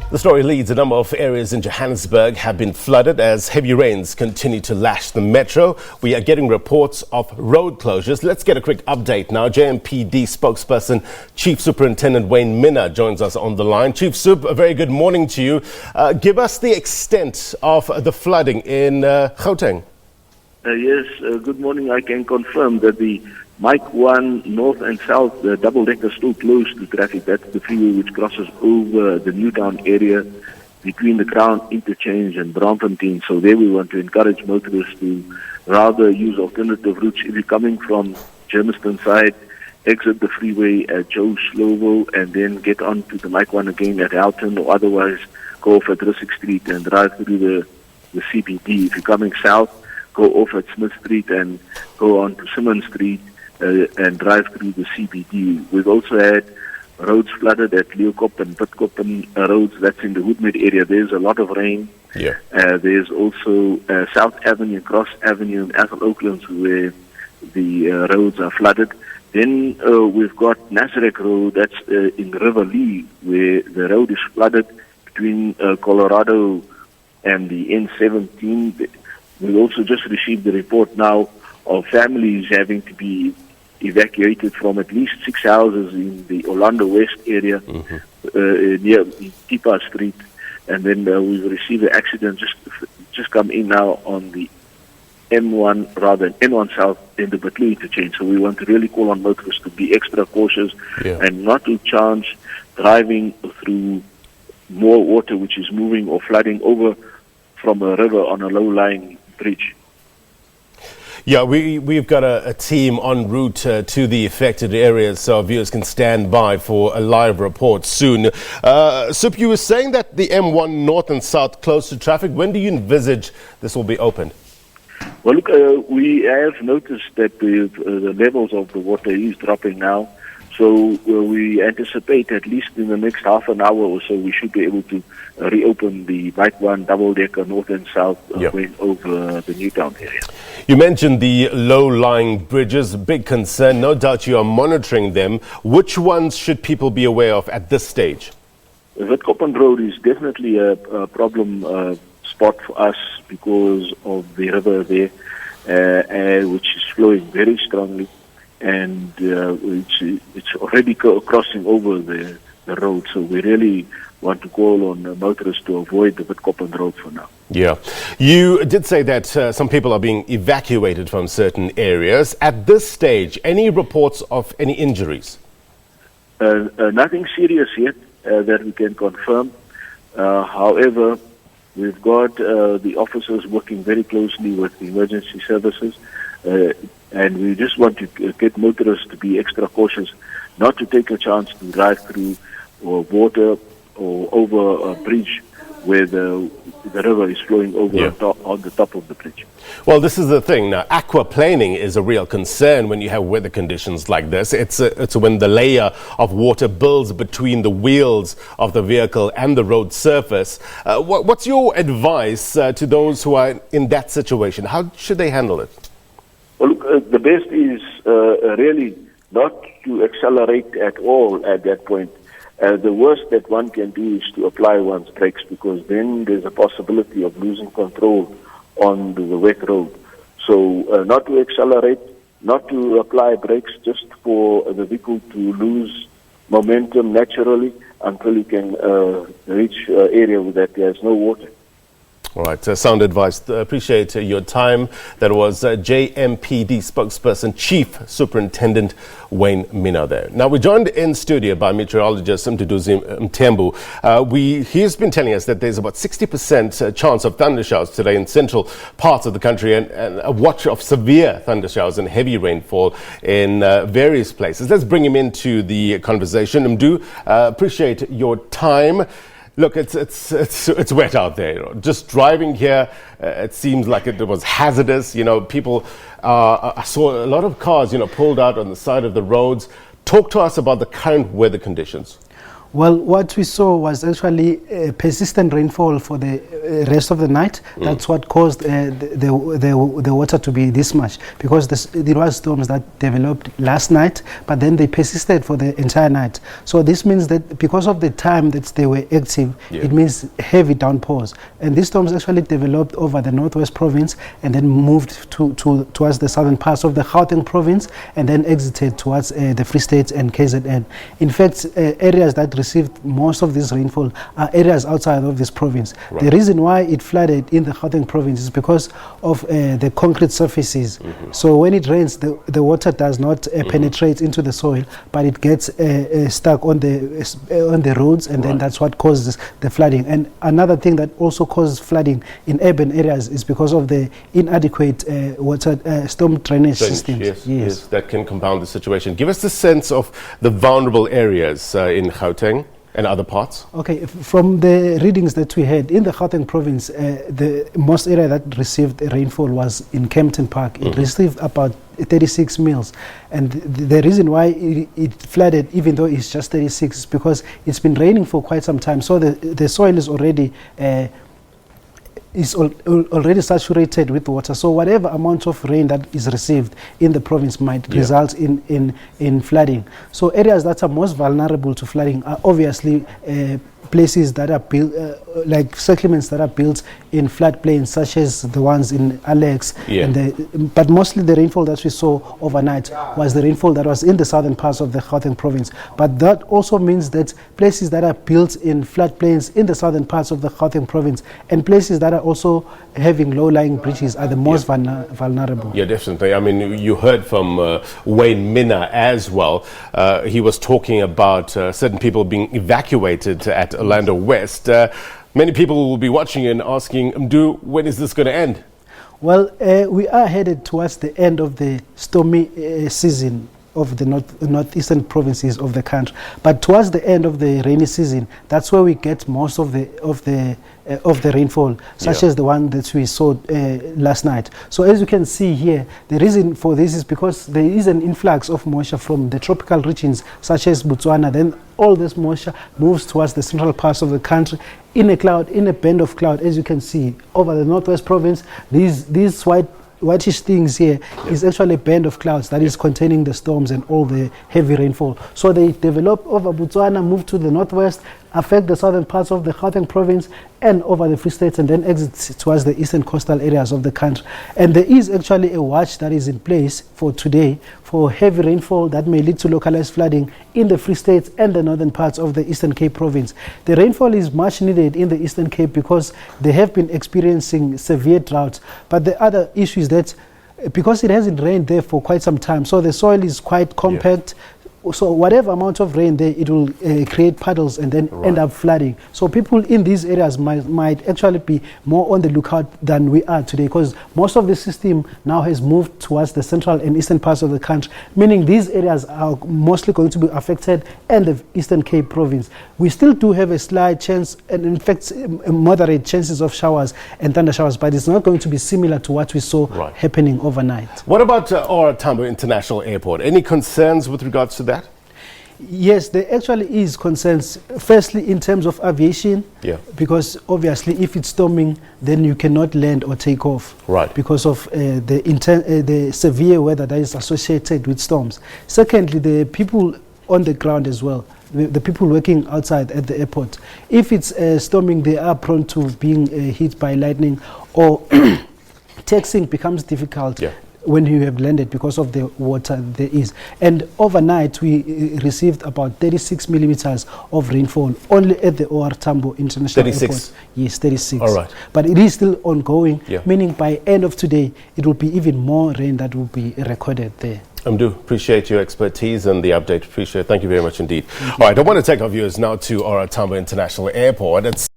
The story leads. A number of areas in Johannesburg have been flooded as heavy rains continue to lash the metro. We are getting reports of road closures. Let's get a quick update now. J.M.P.D spokesperson, Chief Superintendent Wayne Minnaar joins us on the line. Chief Sup, a very good morning to you. Give us the extent of the flooding in Gauteng. Yes, good morning. I can confirm that the Mike 1 north and south double-decker still closed to traffic. That's the freeway which crosses over the Newtown area between the Crown Interchange and Braamfontein. So there we want to encourage motorists to rather use alternative routes. If you're coming from Germiston side, exit the freeway at Joe Slovo and then get onto the Mike 1 again at Alton, or otherwise go off at Russick Street and drive through the CBD. If you're coming south, go off at Smith Street and go on to Simmons Street and drive through the CBD. We've also had roads flooded at Leeuwkop and Witkoppen roads. That's in the Woodmead area. There's a lot of rain. Yeah. There's also South Avenue, Cross Avenue in Ethel Oaklands where the roads are flooded. Then we've got Nasrec Road. That's in River Lee where the road is flooded between Colorado and the N17. We also just received the report now of families having to be evacuated from at least 6 houses in the Orlando West area near Tipa Street. And then we've received an accident just come in now on the N1 South in the Butler interchange. So we want to really call on motorists to be extra cautious and not to chance driving through more water which is moving or flooding over from a river on a low-lying bridge. Yeah, we've got a team en route to the affected areas, so our viewers can stand by for a live report soon. Sup, you were saying that the M1 north and south closed to traffic. When do you envisage this will be opened? Well, look, we have noticed that the levels of the water is dropping now. So we anticipate at least in the next half an hour or so we should be able to reopen the Mike 1 double-decker north and south going over the Newtown area. You mentioned the low-lying bridges, big concern. No doubt you are monitoring them. Which ones should people be aware of at this stage? The Witkoppen Road is definitely a problem spot for us because of the river there, which is flowing very strongly. And it's already crossing over the road. So we really want to call on motorists to avoid the Witkoppen Road for now. Yeah. You did say that some people are being evacuated from certain areas. At this stage, any reports of any injuries? Nothing serious yet that we can confirm. However, we've got the officers working very closely with the emergency services. And we just want to get motorists to be extra cautious, not to take a chance to drive through water or over a bridge where the river is flowing over on the top of the bridge. Well, this is the thing. Now, aquaplaning is a real concern when you have weather conditions like this. It's when the layer of water builds between the wheels of the vehicle and the road surface. What's your advice to those who are in that situation? How should they handle it? Well, look, the best is really not to accelerate at all at that point. The worst that one can do is to apply one's brakes because then there's a possibility of losing control on the wet road. So not to accelerate, not to apply brakes, just for the vehicle to lose momentum naturally until you can reach an area where there's no water. All right, sound advice. Appreciate your time. That was J.M.P.D spokesperson, Chief Superintendent Wayne Minnaar there. Now, we're joined in studio by meteorologist Mduduzi Mthembu. He's been telling us that there's about 60% chance of thundershowers today in central parts of the country and a watch of severe thundershowers and heavy rainfall in various places. Let's bring him into the conversation. Mdu, appreciate your time. Look, it's wet out there. You know. Just driving here, it seems like it was hazardous. You know, people. I saw a lot of cars, pulled out on the side of the roads. Talk to us about the current weather conditions. Well, what we saw was actually persistent rainfall for the rest of the night. That's what caused the water to be this much, because there was storms that developed last night, but then they persisted for the entire night. So this means that because of the time that they were active, it means heavy downpours. And these storms actually developed over the Northwest Province and then moved towards the southern parts of the Gauteng Province and then exited towards the Free State and KZN. In fact, areas that received most of this rainfall are areas outside of this province. Right. The reason why it flooded in the Gauteng Province is because of the concrete surfaces. So when it rains, the water does not penetrate into the soil, but it gets stuck on the roads, and then that's what causes the flooding. And another thing that also causes flooding in urban areas is because of the inadequate water storm drainage systems. Yes, that can compound the situation. Give us the sense of the vulnerable areas in Gauteng and other parts. Okay, from the readings that we had in the Gauteng Province, the most area that received rainfall was in Kempton Park. It received about 36 mils, and the reason why it flooded, even though it's just 36, is because it's been raining for quite some time. So the soil is already already saturated with water. So whatever amount of rain that is received in the province might result in flooding. So areas that are most vulnerable to flooding are obviously places that are built, like settlements that are built in floodplains, such as the ones in Alex. But mostly the rainfall that we saw overnight was the rainfall that was in the southern parts of the Gauteng Province. But that also means that places that are built in floodplains in the southern parts of the Gauteng Province and places that are also having low-lying bridges are the most vulnerable. Yeah, definitely. I mean, you heard from Wayne Minnaar as well. He was talking about certain people being evacuated at Orlando West. Many people will be watching and asking, Mdu, when is this going to end? Well, we are headed towards the end of the stormy season of the northeastern provinces of the country, but towards the end of the rainy season, that's where we get most of the rainfall, such as the one that we saw last night. So as you can see here, the reason for this is because there is an influx of moisture from the tropical regions, such as Botswana. Then all this moisture moves towards the central parts of the country in a band of cloud. As you can see over the Northwest Province, these whitish things here is actually a band of clouds that is containing the storms and all the heavy rainfall. So they develop over Botswana, move to the northwest, affect the southern parts of the Gauteng Province and over the Free State, and then exit towards the eastern coastal areas of the country. And there is actually a watch that is in place for today for heavy rainfall that may lead to localized flooding in the Free State and the northern parts of the Eastern Cape Province. The rainfall is much needed in the Eastern Cape because they have been experiencing severe droughts. But the other issue is that because it hasn't rained there for quite some time, so the soil is quite compact. So whatever amount of rain there, it will create puddles and then end up flooding. So people in these areas might actually be more on the lookout than we are today, because most of the system now has moved towards the central and eastern parts of the country, meaning these areas are mostly going to be affected, and the Eastern Cape Province. We still do have a slight chance, and in fact moderate chances of showers and thunder showers, but it's not going to be similar to what we saw happening overnight. What about OR Tambo International Airport? Any concerns with regards to that? Yes, there actually is concerns. Firstly, in terms of aviation, because obviously if it's storming, then you cannot land or take off, because of the severe weather that is associated with storms. Secondly, the people on the ground as well, the people working outside at the airport, if it's storming, they are prone to being hit by lightning, or taxiing becomes difficult when you have landed because of the water there is. And overnight we received about 36 millimeters of rainfall only at the OR Tambo International Airport. Yes, 36. All right. But it is still ongoing, meaning by end of today it will be even more rain that will be recorded there. Mdu, appreciate your expertise and the update. Appreciate it. Thank you very much indeed. All right, I want to take our viewers now to OR Tambo International Airport.